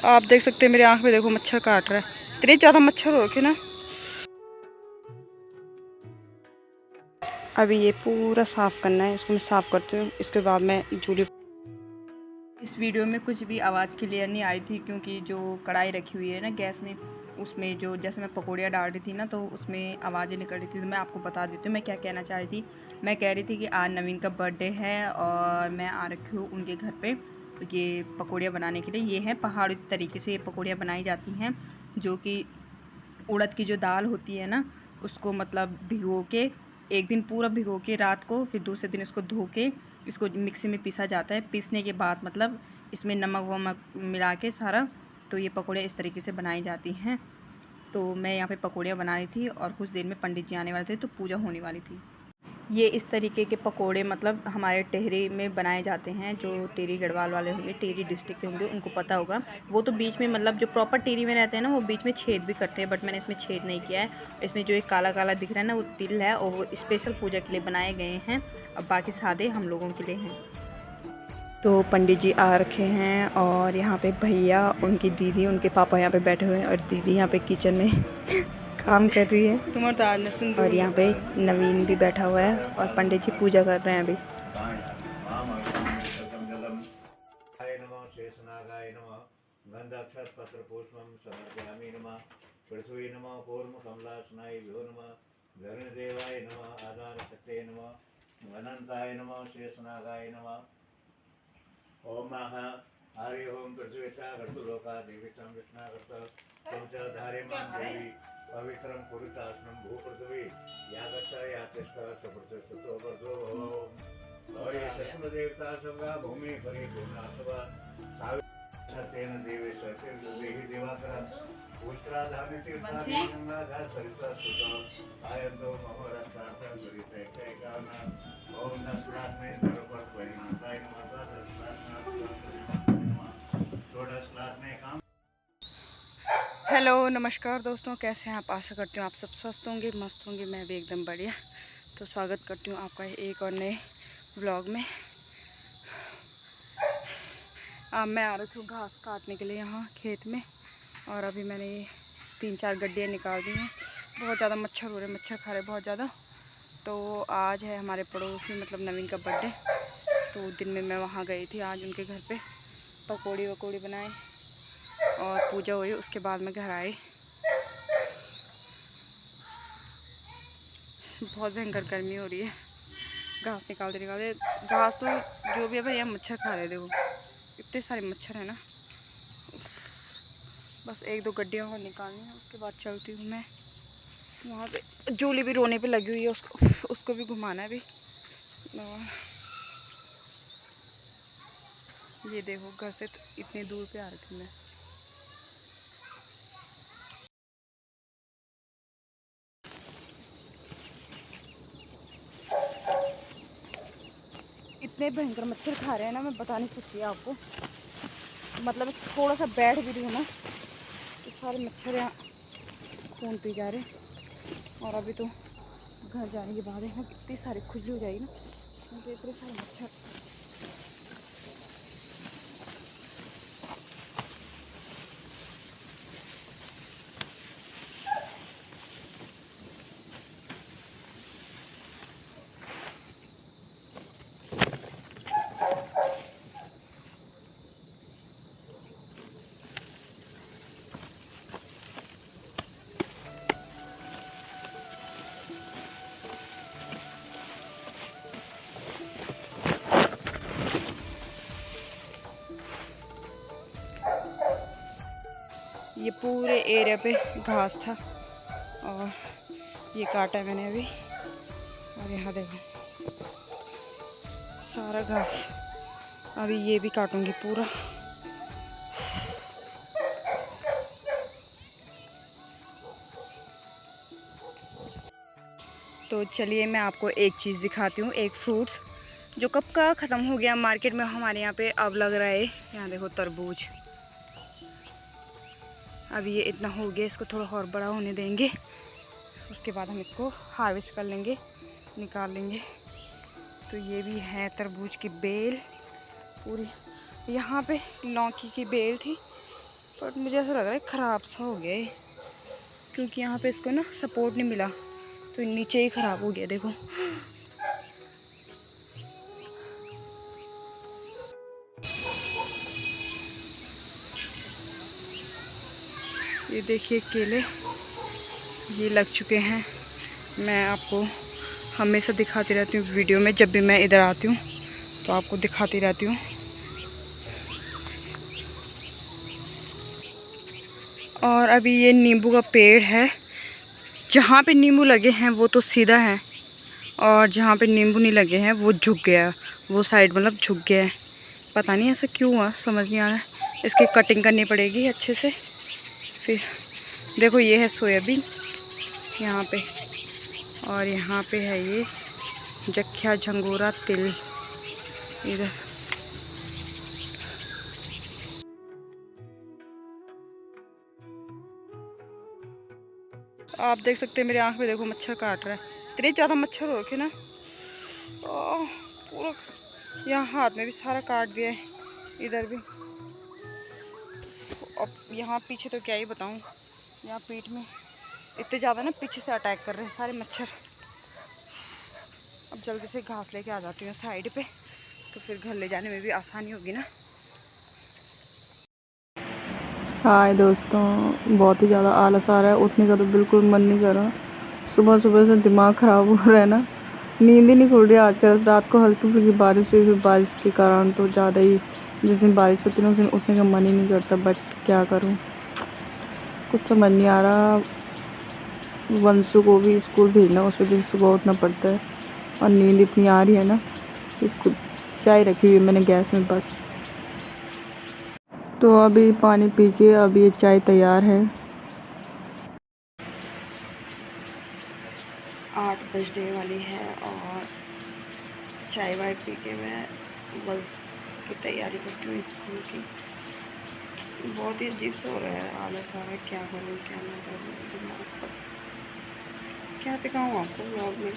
आप देख सकते हैं मेरी आँख में देखो मच्छर काट रहा है, इतने ज़्यादा मच्छर हो रखे ना। अभी ये पूरा साफ़ करना है, इसको मैं साफ़ करती हूँ, इसके बाद मैं जूली। इस वीडियो में कुछ भी आवाज़ क्लियर नहीं आई थी क्योंकि जो कढ़ाई रखी हुई है ना गैस में, उसमें जो जैसे मैं पकौड़ियाँ डाल रही थी ना तो उसमें आवाज़ें निकल रही थी। तो मैं आपको बता देती हूँ मैं क्या कहना चाह रही थी। मैं कह रही थी कि आज नवीन का बर्थडे है और मैं आ रखी हूँ उनके घर पे ये पकौड़ियाँ बनाने के लिए। ये हैं पहाड़ी तरीके से ये पकौड़ियाँ बनाई जाती हैं, जो कि उड़द की जो दाल होती है ना उसको मतलब भिगो के, एक दिन पूरा भिगो के रात को, फिर दूसरे दिन इसको धो के इसको मिक्सी में पीसा जाता है। पीसने के बाद मतलब इसमें नमक वमक मिला के सारा, तो ये पकौड़े इस तरीके से बनाई जाती हैं। तो मैं यहाँ पे पकौड़ियाँ बना रही थी और कुछ देर में पंडित जी आने वाले थे तो पूजा होने वाली थी। ये इस तरीके के पकोड़े मतलब हमारे टेहरी में बनाए जाते हैं। जो टेहरी गढ़वाल वाले होंगे, टेहरी डिस्ट्रिक्ट के होंगे, उनको पता होगा। वो तो बीच में मतलब जो प्रॉपर टेहरी में रहते हैं ना वो बीच में छेद भी करते हैं, बट मैंने इसमें छेद नहीं किया है। इसमें जो एक काला काला दिख रहा है ना वो तिल है और वो स्पेशल पूजा के लिए बनाए गए हैं, अब बाकी सादे हम लोगों के लिए हैं। तो पंडित जी आ रखे हैं और यहाँ पे भैया, उनकी दीदी, उनके पापा यहाँ पे बैठे हुए हैं और दीदी यहाँ पे किचन में काम कर रही है। और यहाँ पे नवीन भी बैठा हुआ है और पंडित जी पूजा कर रहे हैं अभी। ओम हरि ओम पृथ्वीता कर्तुलोका देवीतं विष्णाकर्त पंचधारेमां देवी पवित्रं कुरुतास्नं भूपृथ्वी यागच्छ यातिष्ठ सप्रतिष्ठतो वर्धो भव और ये शत्रुदेवता संगा भूमि परि पूर्णासवा सत्येन देवी सत्येन देवी दिवाकरं उत्तराधामि तीर्थानि गंगाधा सरिता सुता आयतो मम रक्षार्थं सरिते कैकाना ओम नस्लात्मे सर्वपर परिणाताय नमः हेलो नमस्कार दोस्तों, कैसे हैं आप? आशा करती हूँ आप सब स्वस्थ होंगे, मस्त होंगे। मैं भी एकदम बढ़िया। तो स्वागत करती हूँ आपका एक और नए व्लॉग में। मैं आ रखी हूँ घास काटने के लिए यहाँ खेत में, और अभी मैंने ये 3-4 गड्डियाँ निकाल दी हैं। बहुत ज़्यादा मच्छर हो रहे, मच्छर खा रहे बहुत ज़्यादा। तो आज है हमारे पड़ोसी मतलब नवीन का बर्थडे, तो दिन में मैं वहाँ गई थी आज उनके घर पे, पकौड़ी वकौड़ी बनाए और पूजा हुई। उसके बाद में घर आए। बहुत भयंकर गर्मी हो रही है। घास निकालते घास तो जो भी है भाई, यहाँ मच्छर खा रहे, देखो इतने सारे मच्छर है ना। बस 1-2 गड्डियाँ और निकालनी है, उसके बाद चलती हूँ मैं वहाँ पे। जूली भी रोने पे लगी हुई है, उसको भी घुमाना है अभी। ये देखो घर से इतनी दूर पे आ रही थी मैं। इतने भयंकर मच्छर खा रहे हैं ना, मैं बता नहीं सकती आपको। मतलब थोड़ा सा बैठ भी रही हूँ ना तो सारे मच्छर यहाँ खून पी जा रहे हैं। और अभी तो घर जाने के बाद है ना कितनी सारी खुजली हो जाएगी ना, क्योंकि इतने सारे मच्छर। ये पूरे एरिया पे घास था और ये काटा मैंने अभी। और यहाँ देखो सारा घास, अभी ये भी काटूंगी पूरा। तो चलिए मैं आपको एक चीज़ दिखाती हूँ, एक फ्रूट्स जो कब का ख़त्म हो गया मार्केट में, हमारे यहाँ पे अब लग रहा है। यहाँ देखो तरबूज, अभी ये इतना हो गया, इसको थोड़ा और बड़ा होने देंगे, उसके बाद हम इसको हार्वेस्ट कर लेंगे, निकाल लेंगे। तो ये भी है तरबूज की बेल पूरी। यहाँ पे लौकी की बेल थी, पर मुझे ऐसा लग रहा है ख़राब सा हो गया है, क्योंकि यहाँ पे इसको ना सपोर्ट नहीं मिला तो नीचे ही ख़राब हो गया। देखो ये देखिए केले ये लग चुके हैं। मैं आपको हमेशा दिखाती रहती हूँ वीडियो में, जब भी मैं इधर आती हूँ तो आपको दिखाती रहती हूँ। और अभी ये नींबू का पेड़ है, जहाँ पे नींबू लगे हैं वो तो सीधा है, और जहाँ पे नींबू नहीं लगे हैं वो झुक गया, वो साइड मतलब झुक गया है। पता नहीं ऐसा क्यों हुआ, समझ नहीं आ रहा है। इसकी कटिंग करनी पड़ेगी अच्छे से। फिर देखो ये है सोयाबीन यहाँ पे, और यहाँ पे है ये जख्या झंगोरा तिल इधर। आप देख सकते हैं मेरी आँख में, देखो मच्छर काट रहा है, इतने ज़्यादा मच्छर हो रखे ना। पूरा यहाँ हाथ में भी सारा काट दिया है, इधर भी। अब यहाँ पीछे तो क्या ही बताऊँ, यहाँ पीठ में इतने ज़्यादा ना पीछे से अटैक कर रहे हैं सारे मच्छर। अब जल्दी से घास लेके आ जाती हूँ साइड पे, तो फिर घर ले जाने में भी आसानी होगी ना। हाय दोस्तों, बहुत ही ज़्यादा आलस आ रहा है, उठने का तो बिल्कुल मन नहीं कर रहा। सुबह सुबह से दिमाग ख़राब हो रहा है ना, नींद ही नहीं खुल रही आजकल। रात को हल्की फुल्की बारिश हुई, फिर बारिश के कारण तो ज़्यादा ही, जिस दिन बारिश होती है ना उस दिन उठने का मन ही नहीं करता। बट क्या करूँ, कुछ समझ नहीं आ रहा। वंशु को भी स्कूल भेजना, उस वजह से सुबह उठना पड़ता है, और नींद इतनी आ रही है ना कि कुछ चाय रखी हुई है मैंने गैस में बस। तो अभी पानी पी के अब ये चाय तैयार है। 8 बजने वाली है और चाय वाय पी के मैं बस की तैयारी करती हूँ स्कूल की। बहुत ही अजीब सा हो रहा है, आलस आ रहा है, क्या करूँ क्या ना करूँ, दिमाग खराब। क्या दिखाऊँ आपको ब्लॉग में।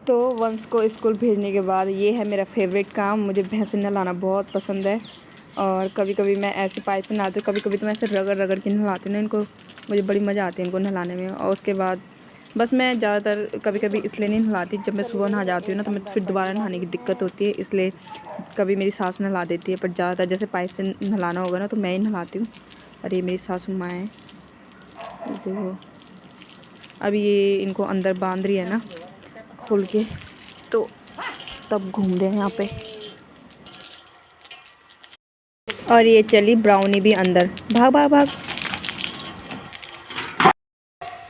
तो वंश को स्कूल भेजने के बाद ये है मेरा फेवरेट काम, मुझे भैंस नहलाना बहुत पसंद है। और कभी कभी मैं ऐसे पाइप से नहाती हूँ, कभी कभी तो मैं ऐसे रगड़ रगड़ के नहलाती हूँ ना इनको, मुझे बड़ी मज़ा आती है इनको नहलाने में। और उसके बाद बस मैं ज़्यादातर कभी कभी इसलिए नहीं नहलाती, जब मैं सुबह नहा जाती हूँ ना तो मैं फिर दोबारा नहाने की दिक्कत होती है, इसलिए कभी मेरी सास नहला देती है। पर ज़्यादातर जैसे पाइप से नहलाना होगा ना तो मैं ही नहलाती हूँ। और ये मेरी सासू माँ है, देखो अभी ये इनको अंदर बांध रही है ना खोल के, तो तब घूम रहे हैं यहाँ पे। और ये चली ब्राउनी भी अंदर, भाग भाग भाग।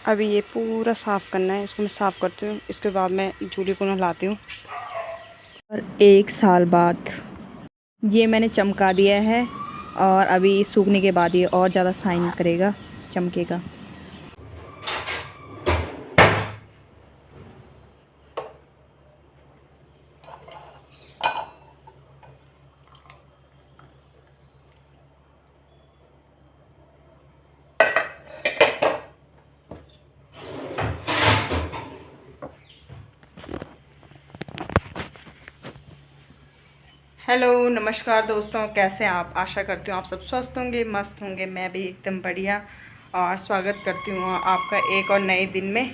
अभी ये पूरा साफ़ करना है, इसको मैं साफ़ करती हूँ, इसके बाद मैं जूली को नहलाती हूँ। और 1 साल बाद ये मैंने चमका दिया है, और अभी सूखने के बाद ये और ज़्यादा शाइन करेगा, चमकेगा। हेलो नमस्कार दोस्तों, कैसे हैं आप। आशा करती हूँ आप सब स्वस्थ होंगे, मस्त होंगे। मैं भी एकदम बढ़िया, और स्वागत करती हूँ आपका एक और नए दिन में।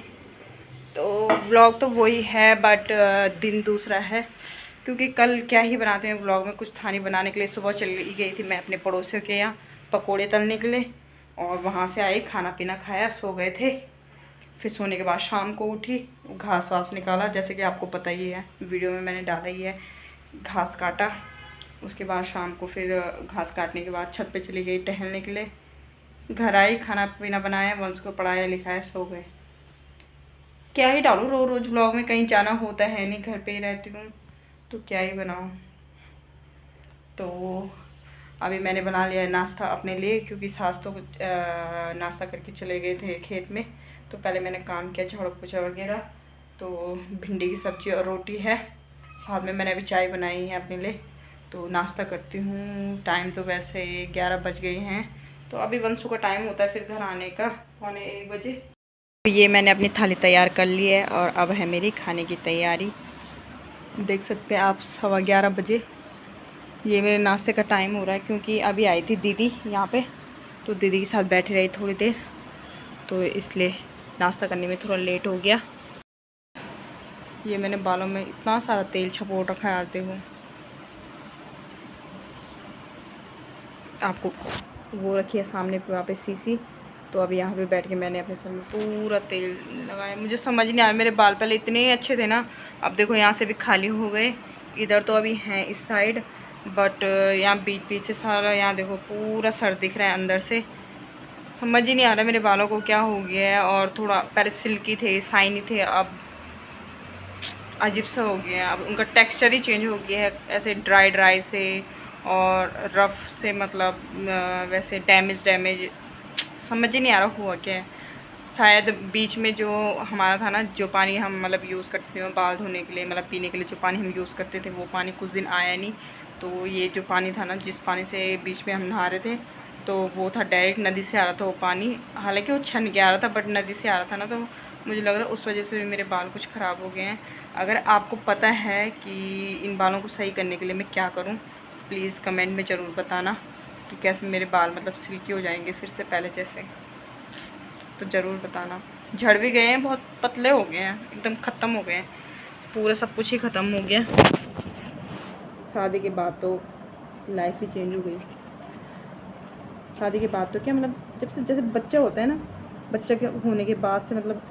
तो व्लॉग तो वही है, बट दिन दूसरा है, क्योंकि कल क्या ही बनाते हैं व्लॉग में, कुछ था नहीं बनाने के लिए। सुबह चली गई थी मैं अपने पड़ोसियों के यहाँ पकोड़े तलने के लिए, और वहाँ से आई, खाना पीना खाया, सो गए थे। फिर सोने के बाद शाम को उठी, घास वास निकाला, जैसे कि आपको पता ही है, वीडियो में मैंने डाला ही है। घास काटा, उसके बाद शाम को फिर घास काटने के बाद छत पे चली गई टहलने के लिए। घर आई, खाना पीना बनाया, वंश को पढ़ाया लिखाया, सो गए। क्या ही डालूँ, रोज़ रोज़ व्लॉग में, कहीं जाना होता है नहीं, घर पे ही रहती हूँ, तो क्या ही बनाऊँ। तो अभी मैंने बना लिया है नाश्ता अपने लिए, क्योंकि सास तो नाश्ता करके चले गए थे खेत में। तो पहले मैंने काम किया, झाड़ू पोछा वगैरह। तो भिंडी की सब्ज़ी और रोटी है, साथ में मैंने अभी चाय बनाई है अपने लिए। तो नाश्ता करती हूँ। टाइम तो वैसे 11 बज गए हैं, तो अभी वंशु का टाइम होता है फिर घर आने का 1:45 बजे। तो ये मैंने अपनी थाली तैयार कर ली है और अब है मेरी खाने की तैयारी। देख सकते हैं आप 11:15 बजे ये मेरे नाश्ते का टाइम हो रहा है, क्योंकि अभी आई थी दीदी यहाँ पे, तो दीदी के साथ बैठी रही थोड़ी देर, तो इसलिए नाश्ता करने में थोड़ा लेट हो गया। ये मैंने बालों में इतना सारा तेल छपोड़ रखा है, आते हुए आपको वो रखी है सामने पे वहाँ पे शीशी, तो अब यहाँ पे बैठ के मैंने अपने सर में पूरा तेल लगाया। मुझे समझ नहीं आया, मेरे बाल पहले इतने अच्छे थे ना, अब देखो यहाँ से भी खाली हो गए, इधर तो अभी हैं इस साइड, बट यहाँ बीच बीच से सारा, यहाँ देखो पूरा सर दिख रहा है अंदर से। समझ ही नहीं आ रहा मेरे बालों को क्या हो गया है। और थोड़ा पहले सिल्की थे, शाइनी थे, अब अजीब सा हो गया है, अब उनका टेक्सचर ही चेंज हो गया है, ऐसे ड्राई ड्राई से और रफ़ से, मतलब वैसे डैमेज समझ ही नहीं आ रहा हुआ क्या है। शायद बीच में जो हमारा था ना, जो पानी हम मतलब यूज़ करते थे बाल धोने के लिए, मतलब पीने के लिए जो पानी हम यूज़ करते थे, वो पानी कुछ दिन आया नहीं। तो ये जो पानी था ना, जिस पानी से बीच में हम नहा रहे थे, तो वो था डायरेक्ट नदी से आ रहा था वो पानी, हालांकि वो छन के आ रहा था, बट नदी से आ रहा था ना, तो मुझे लग रहा है उस वजह से भी मेरे बाल कुछ ख़राब हो गए हैं। अगर आपको पता है कि इन बालों को सही करने के लिए मैं क्या करूं, प्लीज़ कमेंट में ज़रूर बताना कि कैसे मेरे बाल मतलब सिल्की हो जाएंगे फिर से पहले जैसे, तो ज़रूर बताना। झड़ भी गए हैं, बहुत पतले हो गए हैं, एकदम ख़त्म हो गए हैं, पूरा सब कुछ ही ख़त्म हो गया। शादी के बाद तो लाइफ ही चेंज हो गई। शादी के बाद तो क्या, मतलब जब से जैसे बच्चा होता है ना, बच्चा के होने के बाद से मतलब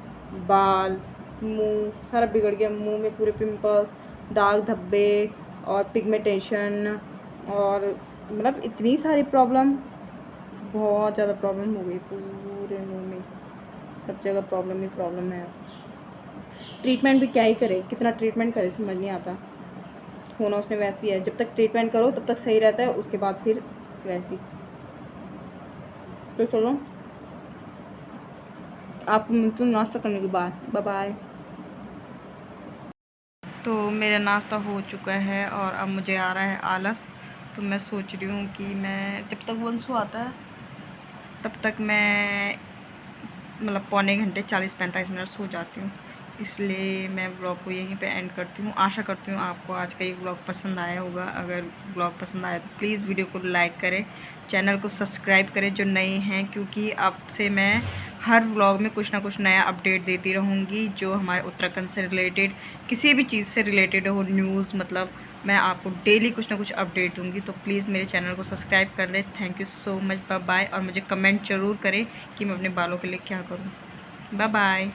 बाल, मुंह सारा बिगड़ गया। मुंह में पूरे पिंपल्स, दाग धब्बे और पिगमेंटेशन, और मतलब इतनी सारी प्रॉब्लम, बहुत ज़्यादा प्रॉब्लम हो गई पूरे मुंह में, सब जगह प्रॉब्लम ही प्रॉब्लम है। ट्रीटमेंट भी क्या ही करे, कितना ट्रीटमेंट करे समझ नहीं आता। होना उसने वैसी है, जब तक ट्रीटमेंट करो तब तक सही रहता है, उसके बाद फिर वैसी। तो चलो आपको मिलती हूँ नाश्ता करने के बाद, बाय बाय। तो मेरा नाश्ता हो चुका है और अब मुझे आ रहा है आलस, तो मैं सोच रही हूँ कि मैं जब तक वंशु आता है तब तक मैं मतलब पौने घंटे 40-45 मिनट सो जाती हूँ। इसलिए मैं व्लॉग को यहीं पे एंड करती हूँ। आशा करती हूँ आपको आज का ये व्लॉग पसंद आया होगा। अगर व्लॉग पसंद आया तो प्लीज़ वीडियो को लाइक करें, चैनल को सब्सक्राइब करें जो नए हैं, क्योंकि अब से मैं हर व्लॉग में कुछ ना कुछ नया अपडेट देती रहूँगी, जो हमारे उत्तराखंड से रिलेटेड, किसी भी चीज़ से रिलेटेड हो, न्यूज़, मतलब मैं आपको डेली कुछ ना कुछ अपडेट दूँगी। तो प्लीज़ मेरे चैनल को सब्सक्राइब कर लें। Thank you so much, bye bye. और मुझे कमेंट ज़रूर करें कि मैं अपने बालों के लिए क्या करूँ। Bye bye.